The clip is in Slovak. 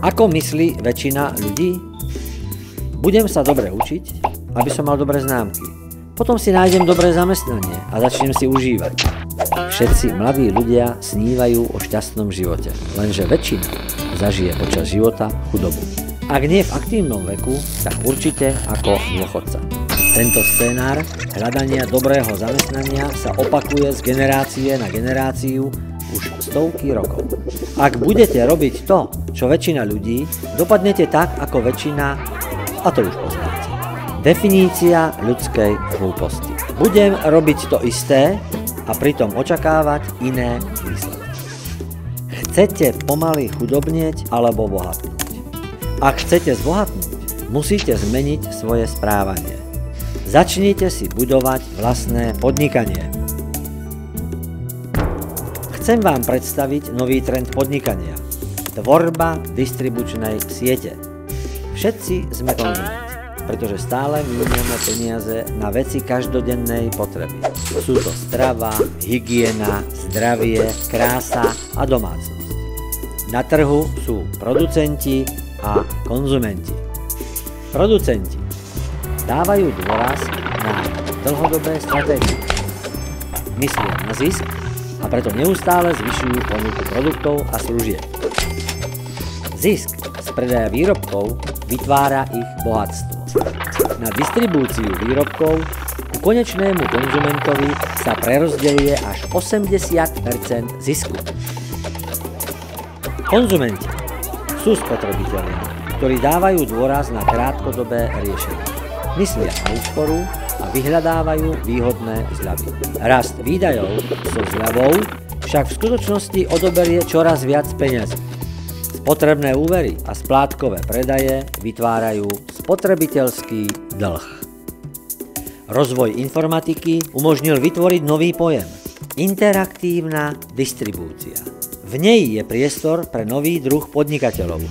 Ako myslí väčšina ľudí? Budem sa dobre učiť, aby som mal dobré známky. Potom si nájdem dobré zamestnanie a začnem si užívať. Všetci mladí ľudia snívajú o šťastnom živote, lenže väčšina zažije počas života chudobu. Ak nie v aktívnom veku, tak určite ako dôchodca. Tento scénár hľadania dobrého zamestnania sa opakuje z generácie na generáciu už stovky rokov. Ak budete robiť to, čo väčšina ľudí, dopadnete tak, ako väčšina, a to už poznáte. Definícia ľudskej hlúposti. Budem robiť to isté a pritom očakávať iné výsledky. Chcete pomaly chudobnieť alebo bohatnúť? Ak chcete zbohatnúť, musíte zmeniť svoje správanie. Začnite si budovať vlastné podnikanie. Chcem vám predstaviť nový trend podnikania. Tvorba distribučnej siete. Všetci sme konzumenti, pretože stále míňame peniaze na veci každodennej potreby. Sú to strava, hygiena, zdravie, krása a domácnosť. Na trhu sú producenti a konzumenti. Producenti dávajú dôraz na dlhodobé stratégie. Myslia na zisk a preto neustále zvyšujú ponuku produktov a služieb. Zisk z predaja výrobkov vytvára ich bohatstvo. Na distribúciu výrobkov ku konečnému konzumentovi sa prerozdeľuje až 80% zisku. Konzumenti sú spotrebitelia, ktorí dávajú dôraz na krátkodobé riešenie. Myslia na úsporu a vyhľadávajú výhodné zľavy. Rast výdajov so zľavou však v skutočnosti odoberie čoraz viac peňazí. Spotrebné úvery a splátkové predaje vytvárajú spotrebiteľský dlh. Rozvoj informatiky umožnil vytvoriť nový pojem – interaktívna distribúcia. V nej je priestor pre nový druh podnikateľov.